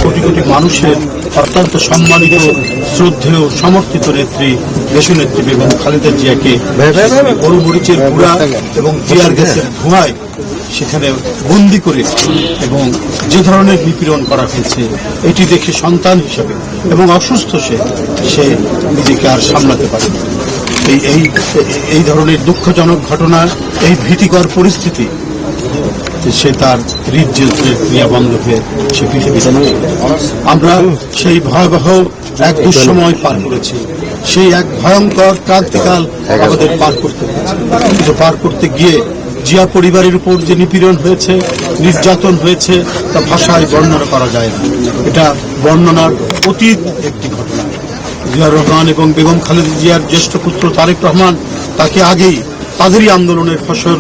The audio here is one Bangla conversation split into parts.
কোটি কোটি মানুষের অত্যন্ত সম্মানিত, শ্রদ্ধেয়, সমর্থিত নেত্রী দেশনেত্রী বেগম খালেদা জিয়াকে গরু মরিচের গুঁড়া এবং টিয়ার গ্যাসের ধোঁয়ায় সেখানে বন্দি করে এবং যে ধরনের নিপীড়ন করা হয়েছে এটি দেখে সন্তান হিসেবে এবং অসুস্থ সে নিজেকে আর সামলাতে পারে। এই ধরনের দুঃখজনক ঘটনা, এই ভীতিকর পরিস্থিতি, সে তার হৃদযন্ত্রের ক্রিয়া বন্ধ হয়ে সে পৃথিবীতে। আমরা সেই ভয়াবহ এক দুঃসময় পার করেছি, সেই এক ভয়ঙ্কর ক্রান্তিকাল আমাদের পার করতে হয়েছে। কিন্তু পার করতে গিয়ে জিয়া পরিবারের উপর যে নিপীড়ন হয়েছে, নির্যাতন হয়েছে, তা ভাষায় বর্ণনা করা যায় না। এটা বর্ণনার অতীত একটি ঘটনা। জিয়াউর রহমান এবং বেগম খালেদা জিয়ার জ্যেষ্ঠ পুত্র তারেক রহমান, তাকে আগেই তাদেরই আন্দোলনের ফসল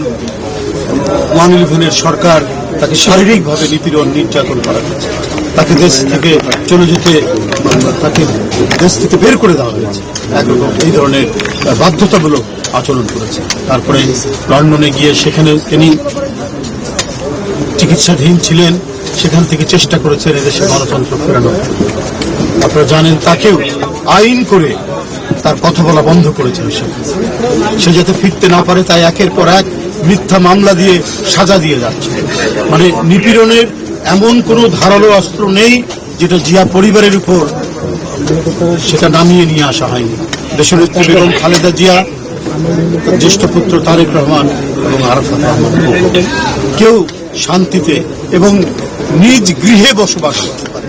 111-এর সরকার তাকে শারীরিকভাবে নিপীড়ন নির্যাতন করা হয়েছে। তাকে দেশ থেকে চলে যেতে, তাকে দেশ থেকে বের করে দেওয়া হয়েছে। একরকম এই ধরনের বাধ্যতামূলক আচরণ করেছে। তারপরে লন্ডনে গিয়ে সেখানে তিনি চিকিৎসাধীন ছিলেন, সেখান থেকে চেষ্টা করেছেন এদেশে গণতন্ত্র ফেরানো। আপনারা জানেন তাকেও আইন করে তার কথা বলা বন্ধ করেছিল। সে যাতে ফিরতে না পারে তাই একের পর এক মিথ্যা মামলা দিয়ে সাজা দিয়ে যাচ্ছে। মানে নিপীড়নের এমন কোনো ধারালো অস্ত্র নেই যেটা জিয়া পরিবারের উপর সেটা নামিয়ে নিয়ে আসা হয়নি। দেশনেত্রী বেগম খালেদা জিয়া, জ্যেষ্ঠ পুত্র তারেক রহমান এবং আরাফাত রহমান কেউ শান্তিতে এবং নিজ গৃহে বসবাস করতে পারে।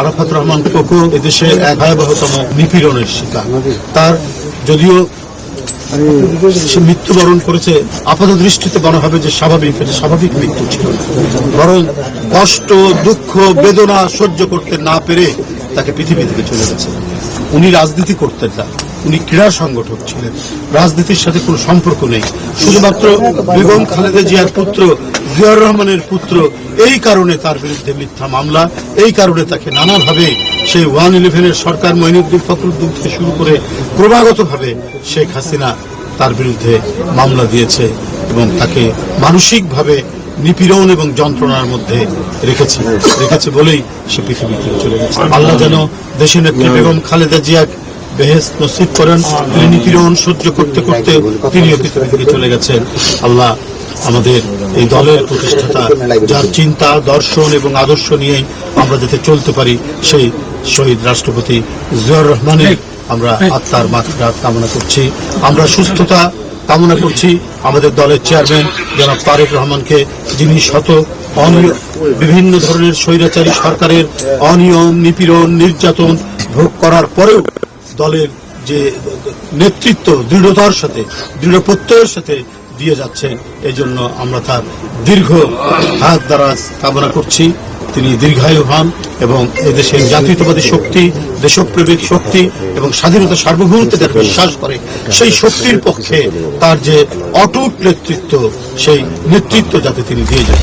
আরাফাত রহমান কোকো এদেশে এক ভয়াবহতম নিপীড়নের শিকার। তার যদিও সে মৃত্যুবরণ করেছে, আপাত দৃষ্টিতে মনে হবে যে স্বাভাবিক, এটা স্বাভাবিক মৃত্যু ছিল, বরং কষ্ট, দুঃখ, বেদনা সহ্য করতে না পেরে তাকে পৃথিবী থেকে চলে গেছে। উনি রাজনীতি করতেন না, উনি ক্রীড়া সংগঠক ছিলেন, রাজনীতির সাথে কোনো সম্পর্ক নেই। শুধুমাত্র বেগম খালেদা জিয়ার পুত্র জিয়াউর রহমানের পুত্র, এই কারণে তার বিরুদ্ধে মিথ্যা মামলা, এই কারণে তাকে নানাভাবে সেই 111-এর সরকার, মঈনুদ্দিন ফখরুদ্দিন থেকে শুরু করে ক্রমাগতভাবে শেখ হাসিনা তার বিরুদ্ধে মামলা দিয়েছে এবং তাকে মানসিকভাবে নিপীড়ন এবং যন্ত্রণার মধ্যে রেখেছে বলেই সে পৃথিবী থেকে চলে গেছে। আল্লাহ যেন দেশনেত্রী বেগম খালেদা জিয়া বেহেশত নসিব করেন। তিনি নিপীড়ন সহ্য করতে করতে তিনিও পৃথিবী থেকে চলে গেছেন। আল্লাহ আমাদের এই দলের প্রতিষ্ঠাতা, যার চিন্তা, দর্শন এবং আদর্শ নিয়ে আমরা যাতে চলতে পারি, সেই শহীদ রাষ্ট্রপতি জিয়াউর রহমানের আমরা আত্মার মাগফিরাত কামনা করছি। আমরা সুস্থতা কামনা করছি আমাদের দলের চেয়ারম্যান জনাব তারেক রহমানকে, যিনি বিভিন্ন ধরনের স্বৈরাচারী সরকারের অনিয়ম, নিপীড়ন, নির্যাতন ভোগ করার পরেও দলের যে নেতৃত্ব দৃঢ়তার সাথে, দৃঢ় প্রত্যয়ের সাথে দিয়ে যাচ্ছেন, এই জন্য আমরা তার দীর্ঘ হাত দ্বারাজ কামনা করছি। তিনি দীর্ঘায়ু হন এবং এদেশের জাতীয়তাবাদী শক্তি, দেশপ্রেমিক শক্তি এবং স্বাধীনতা সার্বভৌমত্বে যারা বিশ্বাস করে, সেই শক্তির পক্ষে তার যে অটুট নেতৃত্ব, সেই নেতৃত্ব যাতে তিনি দিয়ে যান।